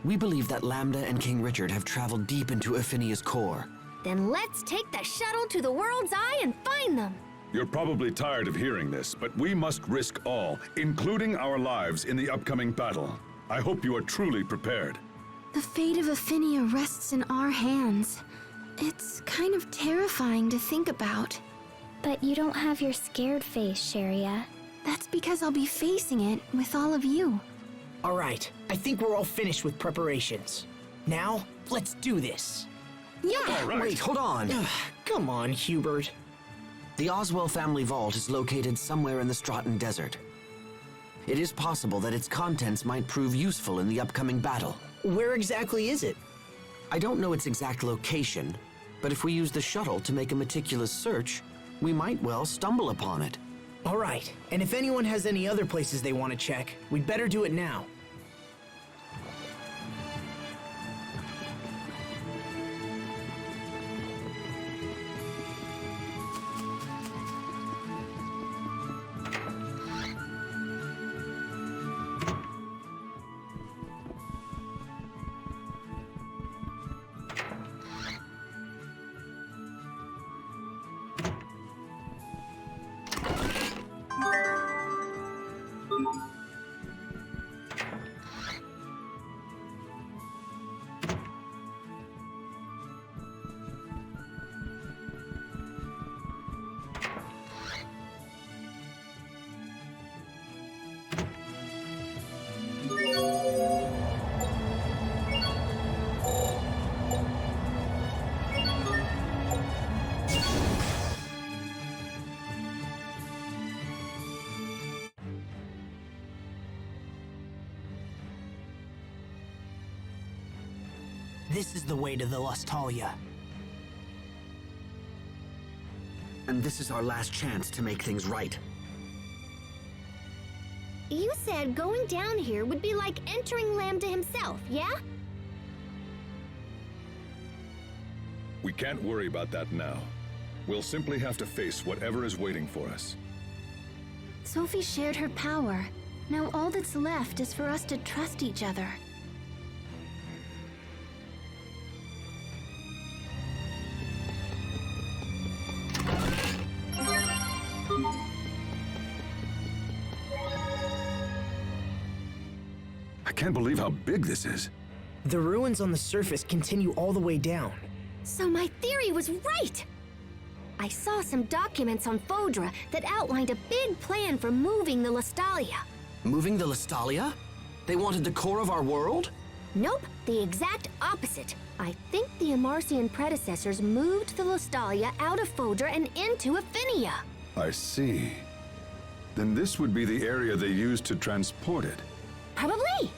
We believe that Lambda and King Richard have traveled deep into Aphinia's core. Then let's take the shuttle to the World's Eye and find them. You're probably tired of hearing this, but we must risk all, including our lives, in the upcoming battle. I hope you are truly prepared. The fate of Aphinia rests in our hands. It's kind of terrifying to think about. But you don't have your scared face, Sharia. That's because I'll be facing it with all of you. All right, I think we're all finished with preparations. Now, let's do this. Yeah! All right. Wait, hold on. Come on, Hubert. The Oswell family vault is located somewhere in the Stratton Desert. It is possible that its contents might prove useful in the upcoming battle. Where exactly is it? I don't know its exact location, but if we use the shuttle to make a meticulous search, we might well stumble upon it. All right, and if anyone has any other places they want to check, we'd better do it now. This is the way to the Lustalia. And this is our last chance to make things right. You said going down here would be like entering Lambda himself, yeah? We can't worry about that now. We'll simply have to face whatever is waiting for us. Sophie shared her power. Now all that's left is for us to trust each other. I can't believe how big this is. The ruins on the surface continue all the way down. So my theory was right! I saw some documents on Fodra that outlined a big plan for moving the Lustalia. Moving the Lustalia? They wanted the core of our world? Nope, the exact opposite. I think the Amarcian predecessors moved the Lustalia out of Fodra and into Aphinia. I see. Then this would be the area they used to transport it. Probably.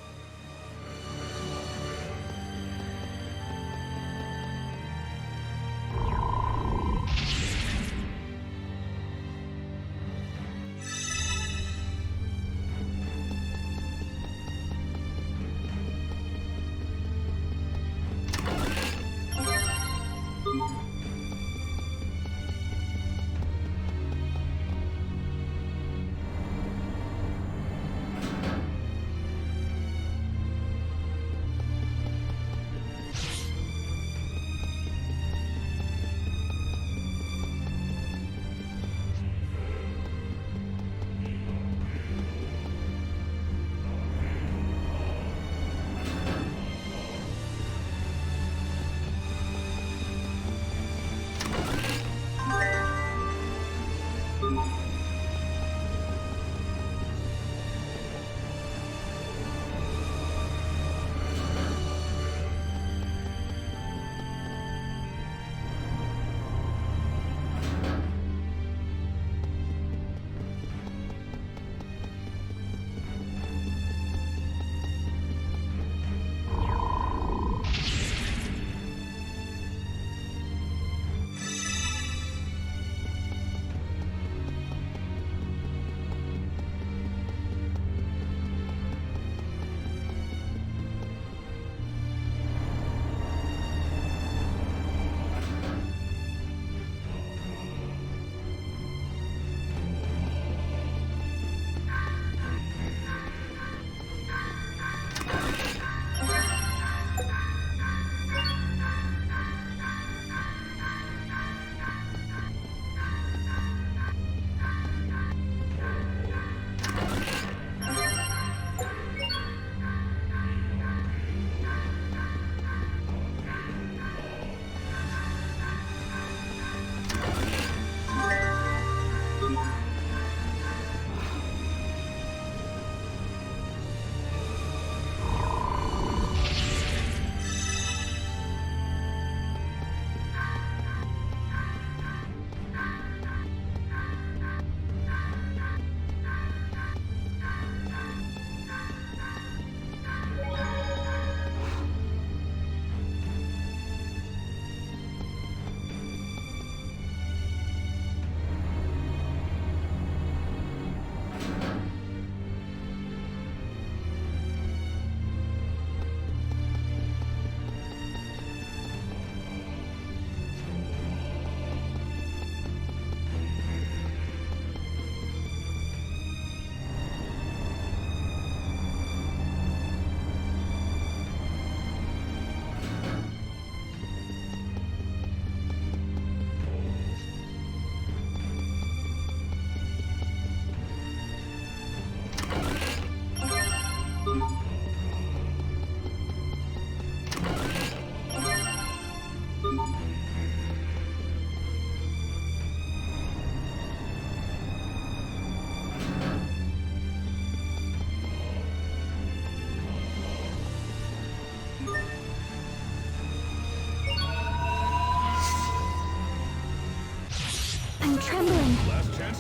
I'm trembling.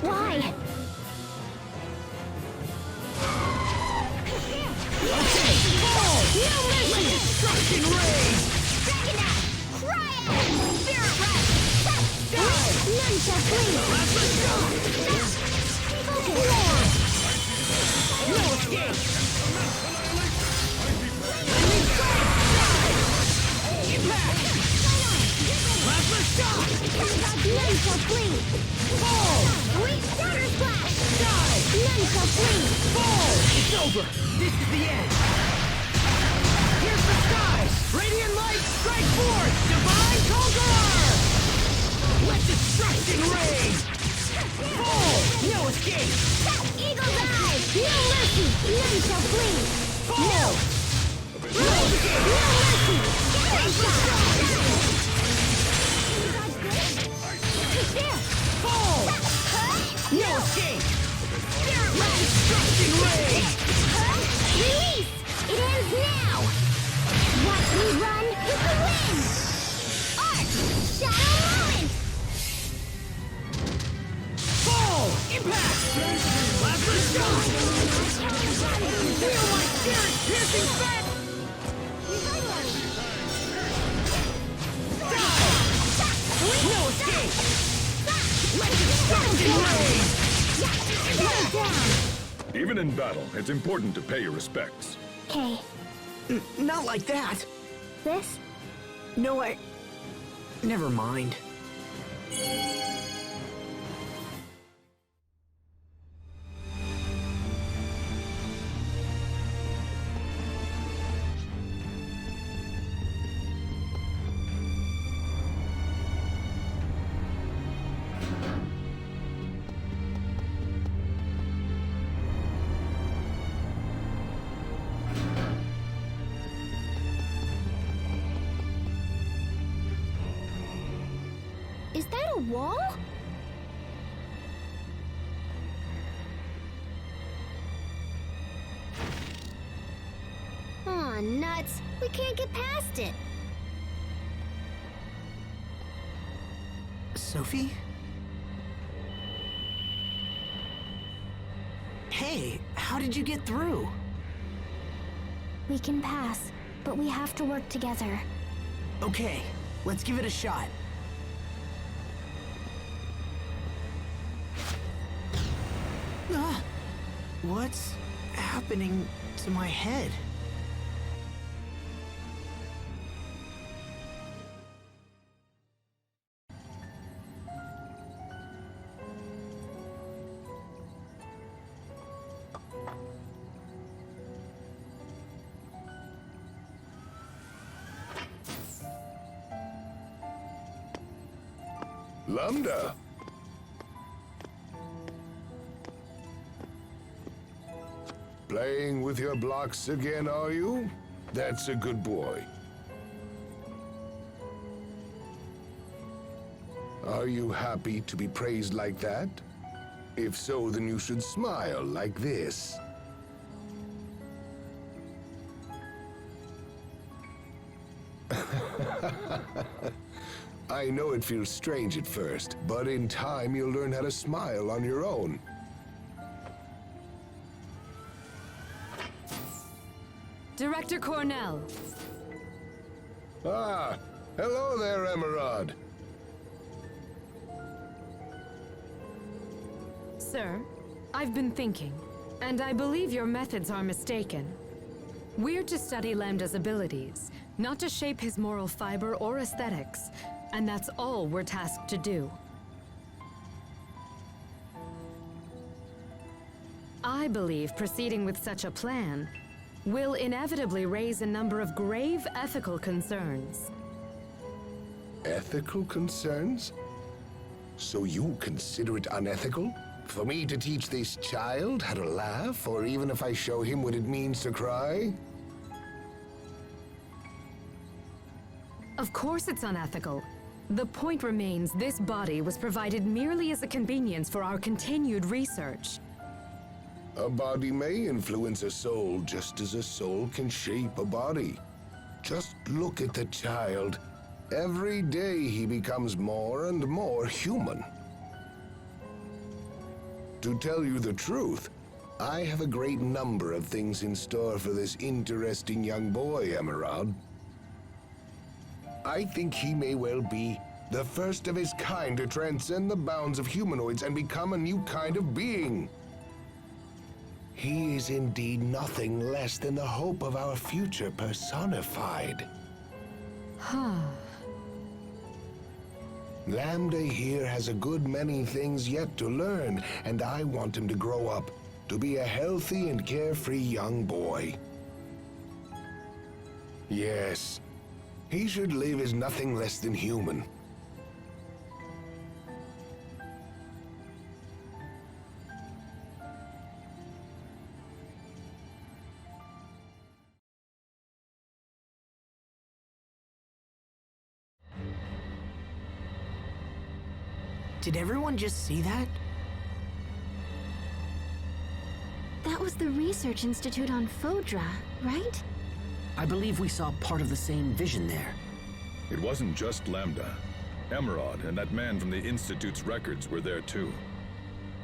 Why? Destruction rage! Dragon Knight! Cry out! Spirit Rush! None shall flee. No escape! Impact! Plasma shock! None shall flee. Fall! Sweet Starter Splash! Die! None shall flee. Fall! It's over! This is the end! Here's the skies! Radiant light, strike forth! Divine Conqueror! Let destruction reign! Fall! No escape! Eagle's Eye! No mercy. None shall flee. Fall! No escape! No mercy. Fall! No escape! Let destruction reign! Release! It ends now! Watch me run with the wind! Arc! Shadow Moment! Fall! Impact! Plasma shock! Feel my spirit piercing fat! Die! No escape! Let destruction reign! Even in battle, it's important to pay your respects. Okay. Not like that! This? No, never mind. Is that a wall? Aw, nuts. We can't get past it. Sophie? Hey, how did you get through? We can pass, but we have to work together. Okay, let's give it a shot. What's happening to my head? Lambda. Playing with your blocks again, are you? That's a good boy. Are you happy to be praised like that? If so, then you should smile like this. I know it feels strange at first, but in time you'll learn how to smile on your own. Director Cornell. Ah, hello there, Emerald. Sir, I've been thinking, and I believe your methods are mistaken. We're to study Lambda's abilities, not to shape his moral fiber or aesthetics, and that's all we're tasked to do. I believe proceeding with such a plan will inevitably raise a number of grave ethical concerns. Ethical concerns? So you consider it unethical for me to teach this child how to laugh, or even if I show him what it means to cry? Of course it's unethical. The point remains this body was provided merely as a convenience for our continued research. A body may influence a soul just as a soul can shape a body. Just look at the child. Every day he becomes more and more human. To tell you the truth, I have a great number of things in store for this interesting young boy, Emerald. I think he may well be the first of his kind to transcend the bounds of humanoids and become a new kind of being. He is indeed nothing less than the hope of our future personified. Lambda here has a good many things yet to learn, and I want him to grow up to be a healthy and carefree young boy. Yes, he should live as nothing less than human. Did everyone just see that? That was the Research Institute on Fodra, right? I believe we saw part of the same vision there. It wasn't just Lambda. Emerald and that man from the Institute's records were there too.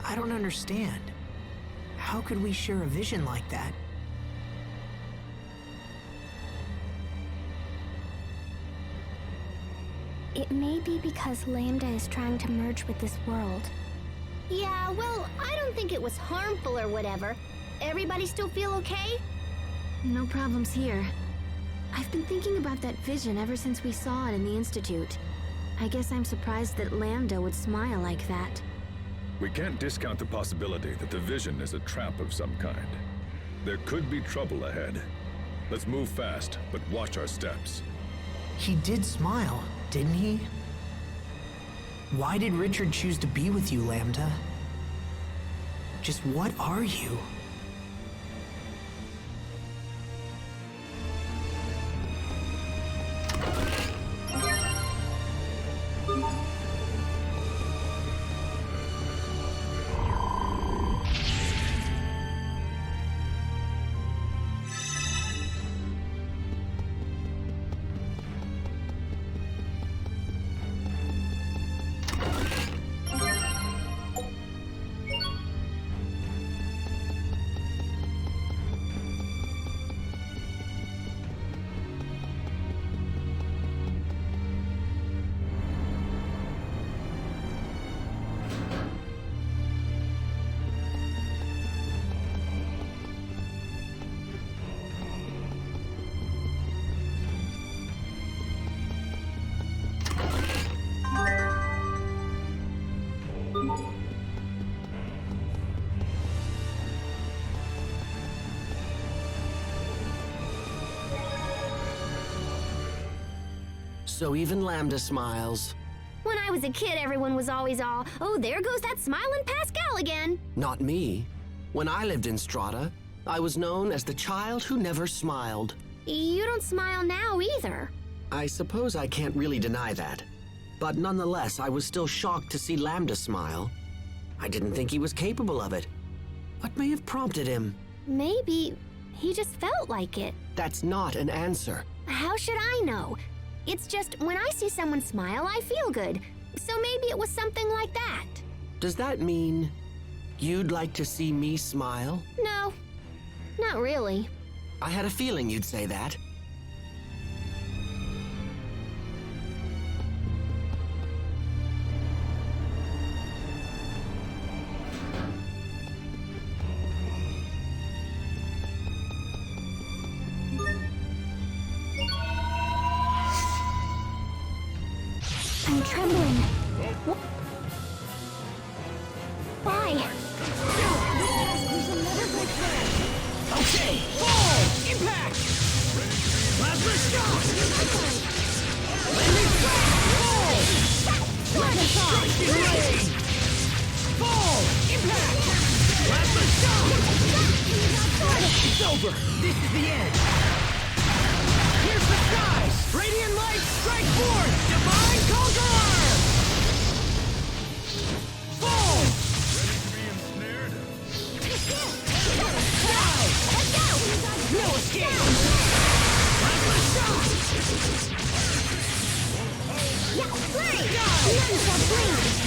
I don't understand. How could we share a vision like that? It may be because Lambda is trying to merge with this world. Yeah, well, I don't think it was harmful or whatever. Everybody still feel okay? No problems here. I've been thinking about that vision ever since we saw it in the Institute. I guess I'm surprised that Lambda would smile like that. We can't discount the possibility that the vision is a trap of some kind. There could be trouble ahead. Let's move fast, but watch our steps. He did smile, didn't he? Why did Richard choose to be with you, Lambda? Just what are you? So even Lambda smiles. When I was a kid, everyone was always all, oh, there goes that smiling Pascal again. Not me. When I lived in Strata, I was known as the child who never smiled. You don't smile now either. I suppose I can't really deny that. But nonetheless, I was still shocked to see Lambda smile. I didn't think he was capable of it. What may have prompted him? Maybe he just felt like it. That's not an answer. How should I know? It's just when I see someone smile, I feel good. So maybe it was something like that. Does that mean you'd like to see me smile? No, not really. I had a feeling you'd say that. I'm trembling. Why? Okay, fall! Impact! Plasma shock! Landing shock! Fall! Plasma striking ray! Fall! Impact! Plasma shock! It's over! This is the end! Here's the skies! Radiant light, strike forth! Divine Conqueror! Fall! No escape! Plasma shock! Yeah, play!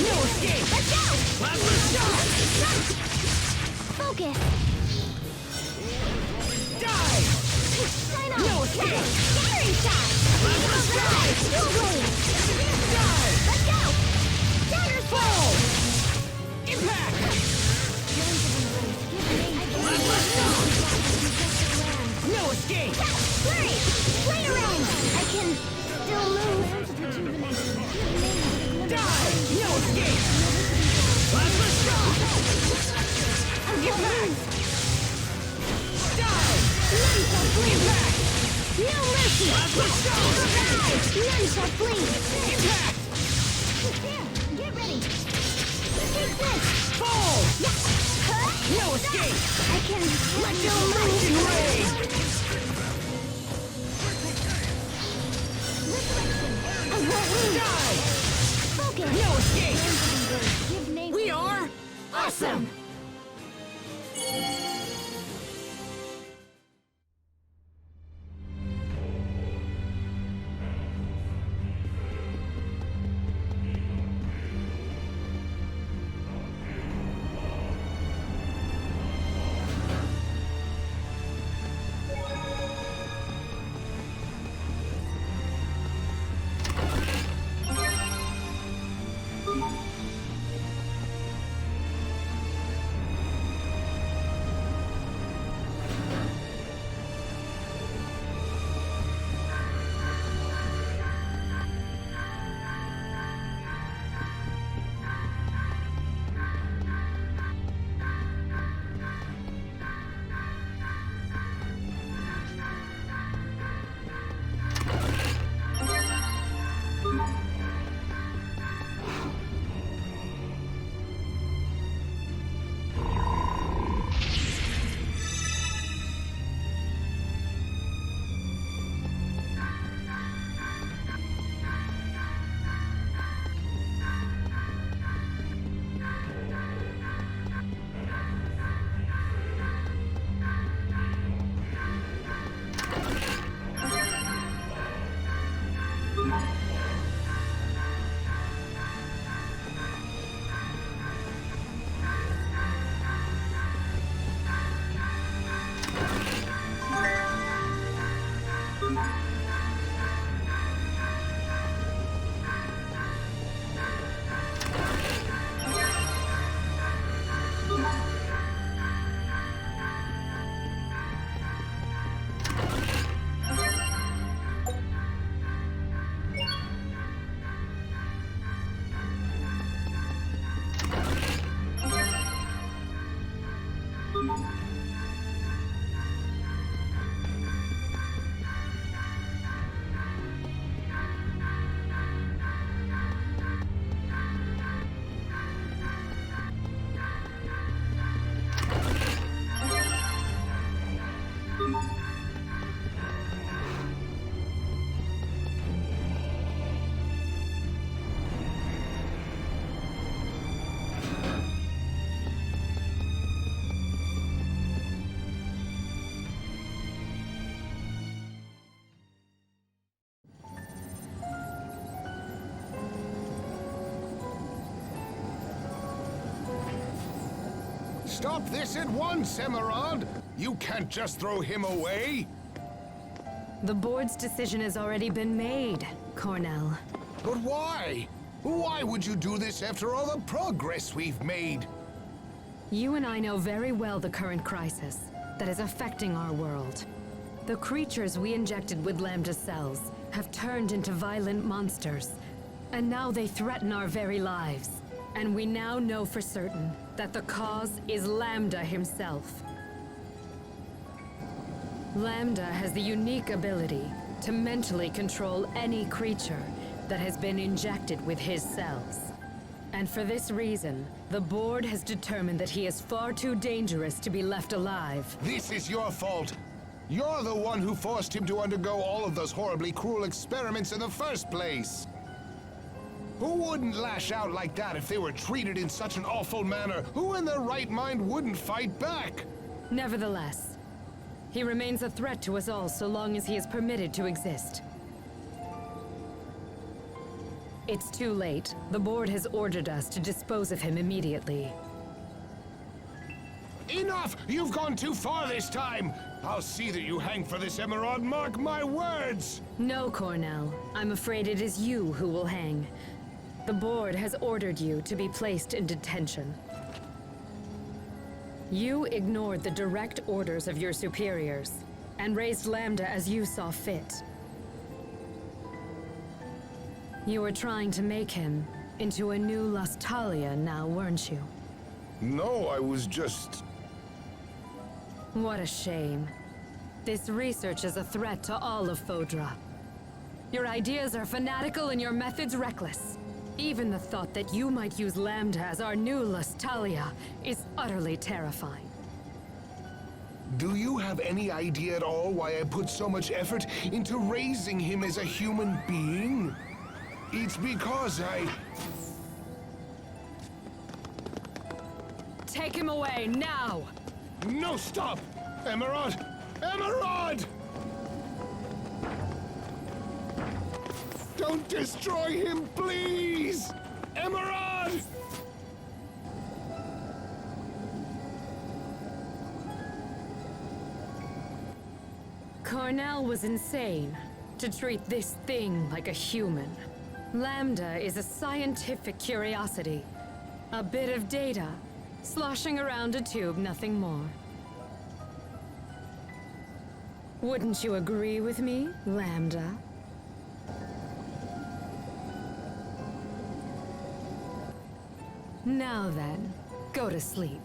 No escape! Let's go! Plasma shock! Focus! Die! Shine on! No escape! Scattering shot! Plasma strike! Dual blade! Die! Let's go! Dagger Fall! Impact! Plasma shock! No escape! Flurry! Flare around! I can still move. Die! No escape! Plasma shock! Impact! Die! Impact! No mercy! Plasma shock! None shall flee! Impact! Get ready! Take this! Fall! Huh? No escape! I can Let still destruction move. reign! I won't lose. Die! Focus! No escape! Give Nate. We are awesome! Stop this at once, Emerald! You can't just throw him away! The board's decision has already been made, Cornell. But why? Why would you do this after all the progress we've made? You and I know very well the current crisis that is affecting our world. The creatures we injected with Lambda cells have turned into violent monsters, and now they threaten our very lives. And we now know for certain that the cause is Lambda himself. Lambda has the unique ability to mentally control any creature that has been injected with his cells. And for this reason, the board has determined that he is far too dangerous to be left alive. This is your fault. You're the one who forced him to undergo all of those horribly cruel experiments in the first place. Who wouldn't lash out like that if they were treated in such an awful manner? Who in their right mind wouldn't fight back? Nevertheless, he remains a threat to us all so long as he is permitted to exist. It's too late. The board has ordered us to dispose of him immediately. Enough! You've gone too far this time! I'll see that you hang for this emerald, mark my words! No, Cornell. I'm afraid it is you who will hang. The board has ordered you to be placed in detention. You ignored the direct orders of your superiors, and raised Lambda as you saw fit. You were trying to make him into a new Lustalia now, weren't you? No, I was just... What a shame. This research is a threat to all of Fodra. Your ideas are fanatical and your methods reckless. Even the thought that you might use Lambda as our new Lustalia is utterly terrifying. Do you have any idea at all why I put so much effort into raising him as a human being? It's because I... Take him away, now! No, stop! Emerald! Emerald! Don't destroy him, please! Emerald! Cornell was insane to treat this thing like a human. Lambda is a scientific curiosity. A bit of data, sloshing around a tube, nothing more. Wouldn't you agree with me, Lambda? Now then, go to sleep.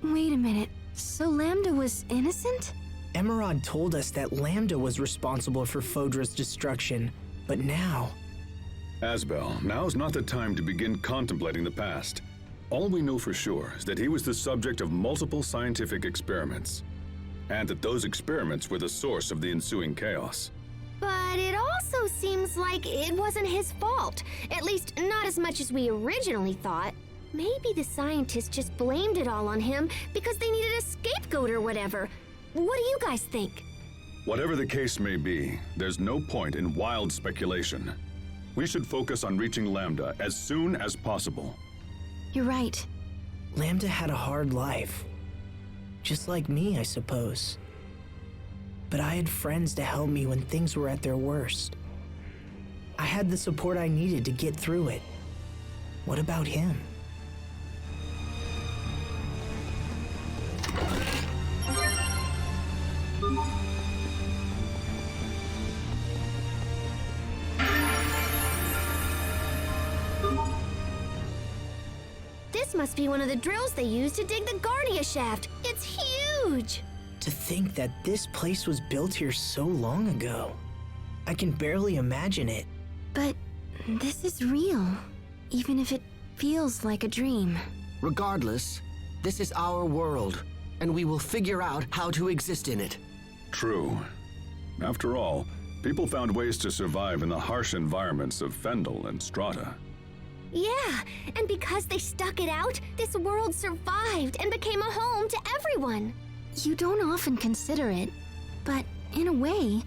Wait a minute. So Lambda was innocent? Emerald told us that Lambda was responsible for Fodra's destruction, but now... Asbel, now's not the time to begin contemplating the past. All we know for sure is that he was the subject of multiple scientific experiments, and that those experiments were the source of the ensuing chaos. But it also seems like it wasn't his fault. At least, not as much as we originally thought. Maybe the scientists just blamed it all on him because they needed a scapegoat or whatever. What do you guys think? Whatever the case may be, there's no point in wild speculation. We should focus on reaching Lambda as soon as possible. You're right. Lambda had a hard life. Just like me, I suppose. But I had friends to help me when things were at their worst. I had the support I needed to get through it. What about him? This must be one of the drills they used to dig the Ghardia shaft. It's huge! To think that this place was built here so long ago. I can barely imagine it. But this is real, even if it feels like a dream. Regardless, this is our world, and we will figure out how to exist in it. True. After all, people found ways to survive in the harsh environments of Fendel and Strata. Yeah, and because they stuck it out, this world survived and became a home to everyone. You don't often consider it, but in a way,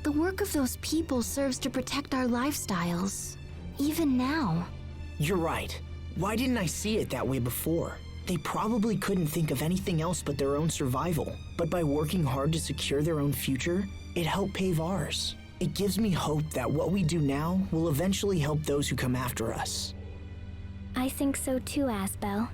the work of those people serves to protect our lifestyles, even now. You're right. Why didn't I see it that way before? They probably couldn't think of anything else but their own survival. But by working hard to secure their own future, it helped pave ours. It gives me hope that what we do now will eventually help those who come after us. I think so too, Asbel.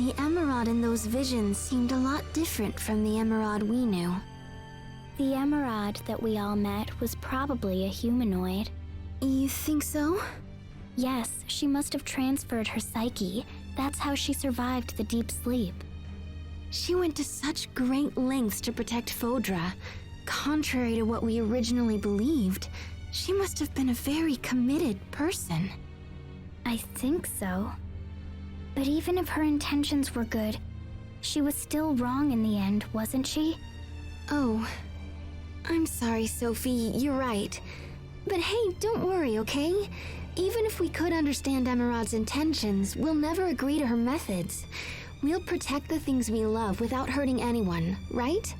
The Emerald in those visions seemed a lot different from the Emerald we knew. The Emerald that we all met was probably a humanoid. You think so? Yes, she must have transferred her psyche. That's how she survived the deep sleep. She went to such great lengths to protect Fodra. Contrary to what we originally believed, she must have been a very committed person. I think so. But even if her intentions were good, she was still wrong in the end, wasn't she? Oh, I'm sorry, Sophie, you're right. But hey, don't worry, okay? Even if we could understand Emerald's intentions, we'll never agree to her methods. We'll protect the things we love without hurting anyone, right?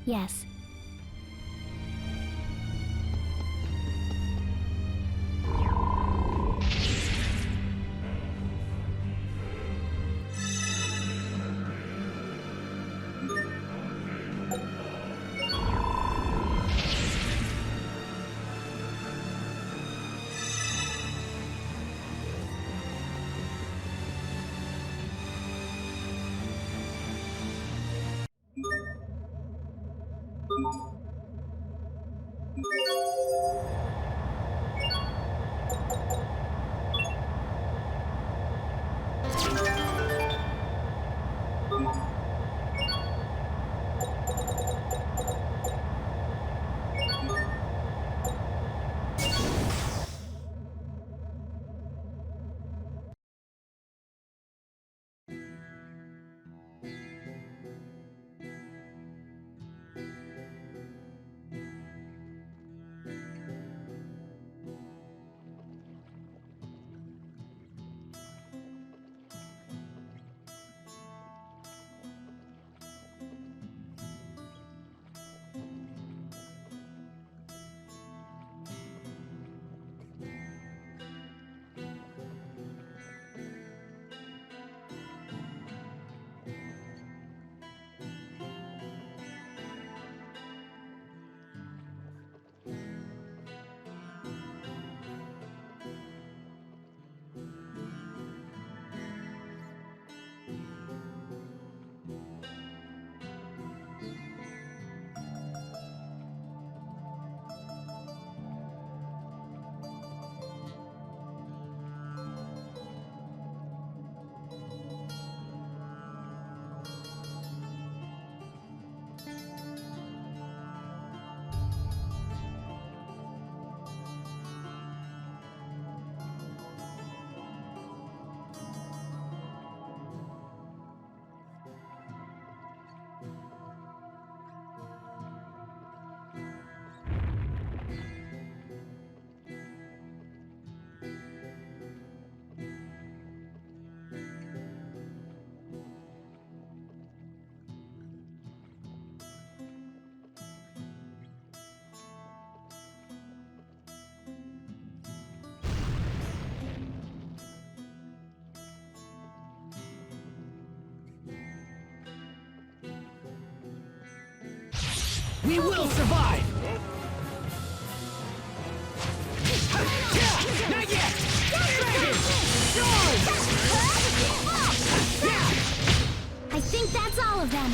Yes. We will survive! Not yet! I think that's all of them.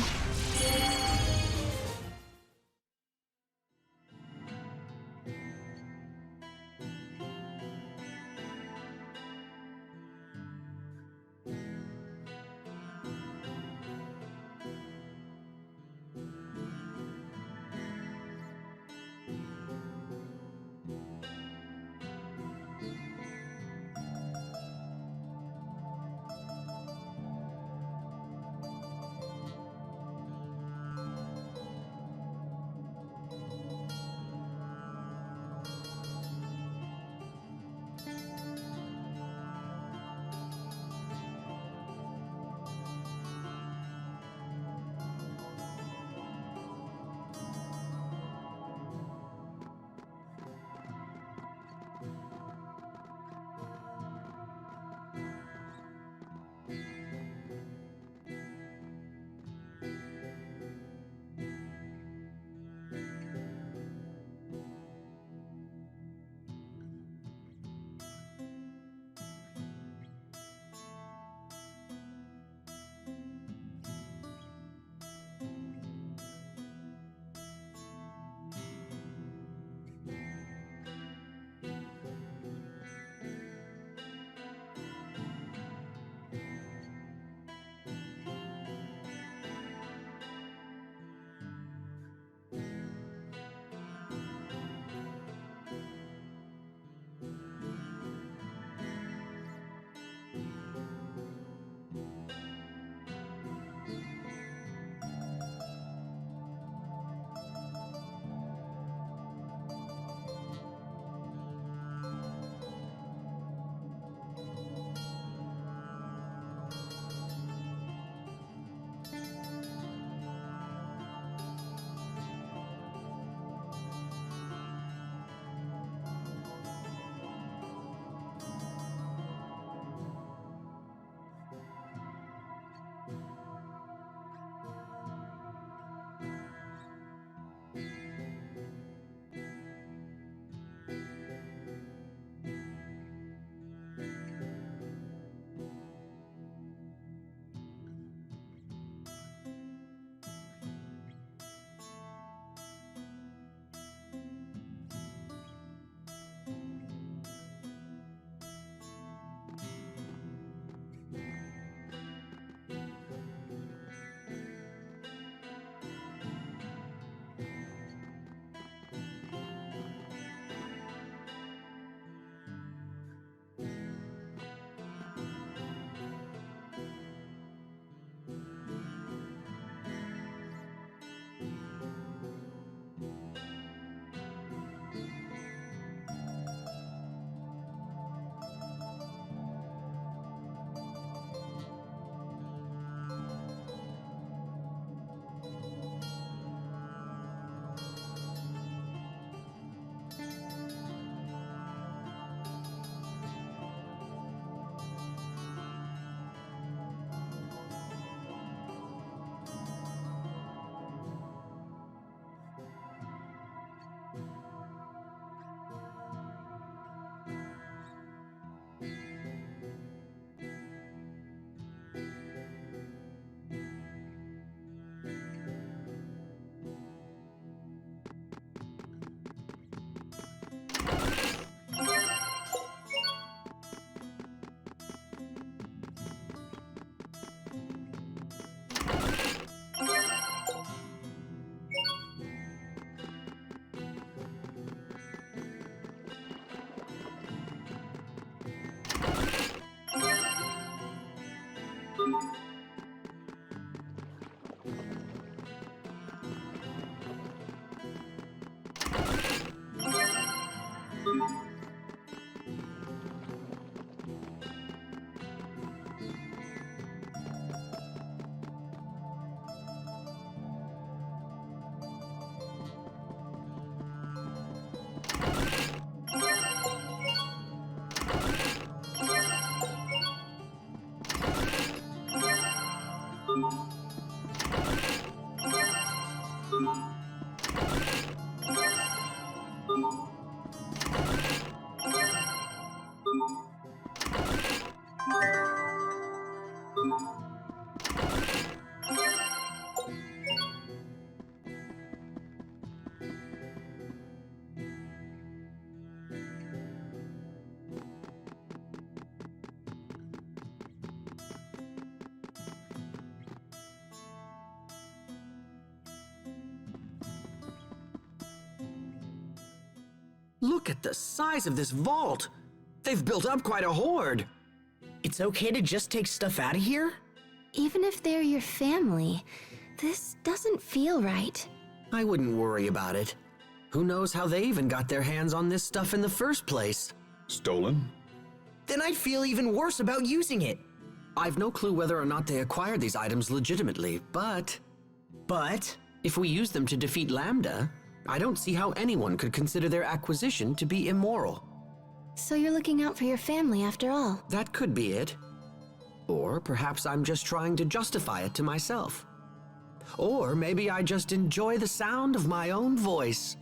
Look at the size of this vault. They've built up quite a hoard. It's okay to just take stuff out of here? Even if they're your family, this doesn't feel right. I wouldn't worry about it. Who knows how they even got their hands on this stuff in the first place? Stolen? Then I'd feel even worse about using it. I've no clue whether or not they acquired these items legitimately, but But if we use them to defeat Lambda, I don't see how anyone could consider their acquisition to be immoral. So you're looking out for your family after all. That could be it. Or perhaps I'm just trying to justify it to myself. Or maybe I just enjoy the sound of my own voice.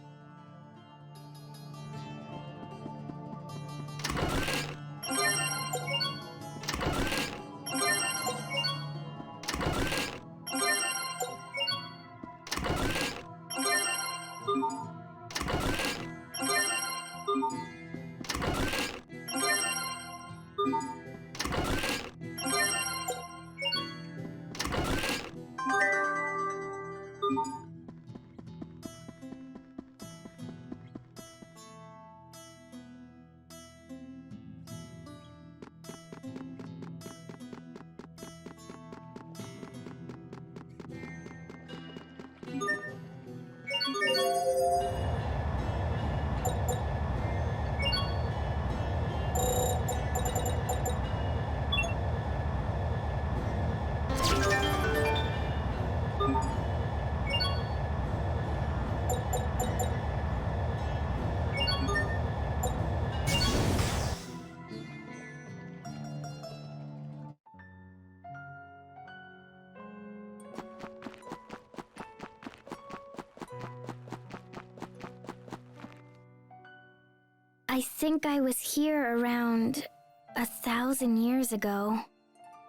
I think I was here around 1,000 years ago.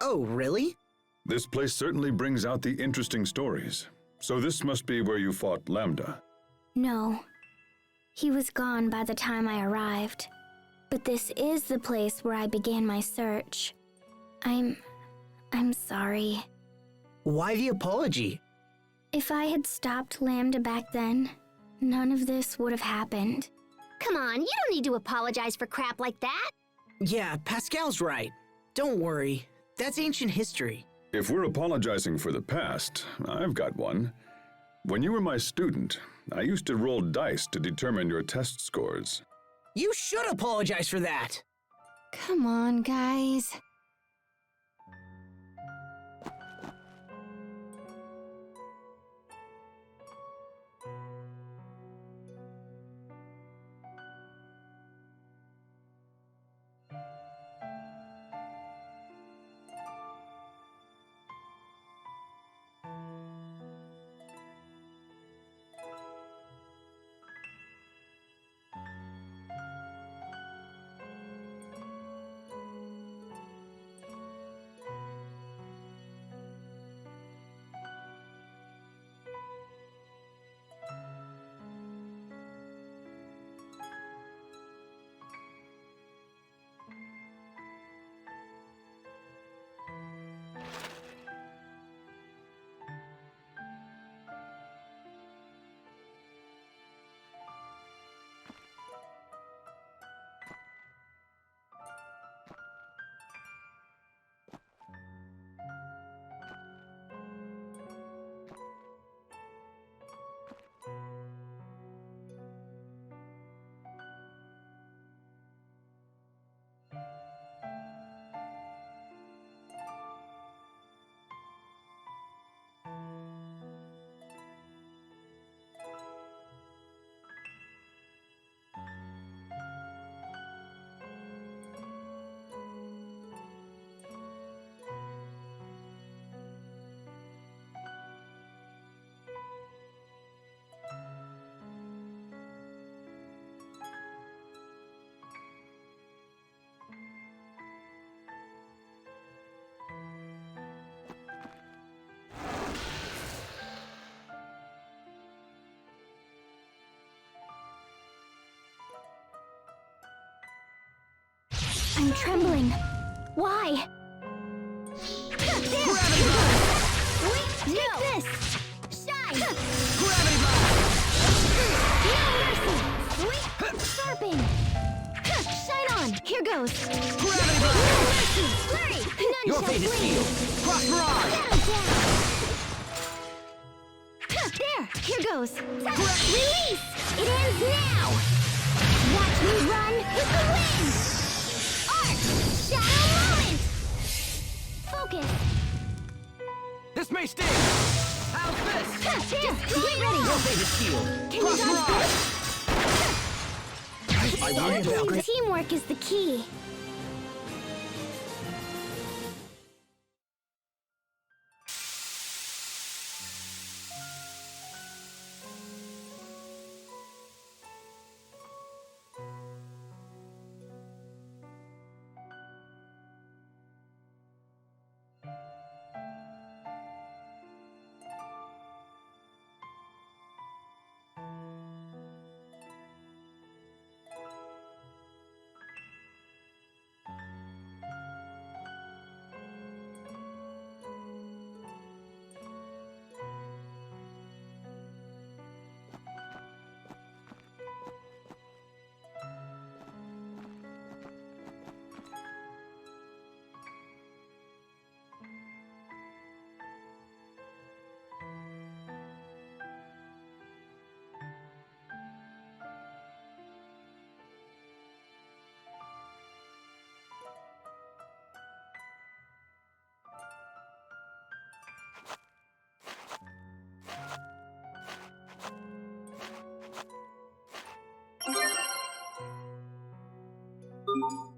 oh, really? This place certainly brings out the interesting stories. So this must be where you fought Lambda. No. He was gone by the time I arrived. But this is the place where I began my search. I'm sorry. Why the apology? If I had stopped Lambda back then, none of this would have happened. Come on, you don't need to apologize for crap like that. Yeah, Pascal's right. Don't worry. That's ancient history. If we're apologizing for the past, I've got one. When you were my student, I used to roll dice to determine your test scores. You should apologize for that. Come on, guys. I'm trembling. Why? Gravity blast! Wait, Take this! shine! Gravity blast! No mercy! Sharpen! Shine on! Here goes! Gravity No blast! mercy! Flurry! None Your shall fate is blink. sealed! Cross barrage! There! Here goes! Release! It ends now! Watch me run with the wind! Arc! Shadow moment! Focus! This may sting! How's this? There! Get ready! Your fate is sealed! Can you Cross dodge barrage! I warned Valkyrie. Teamwork is the key. Thank you.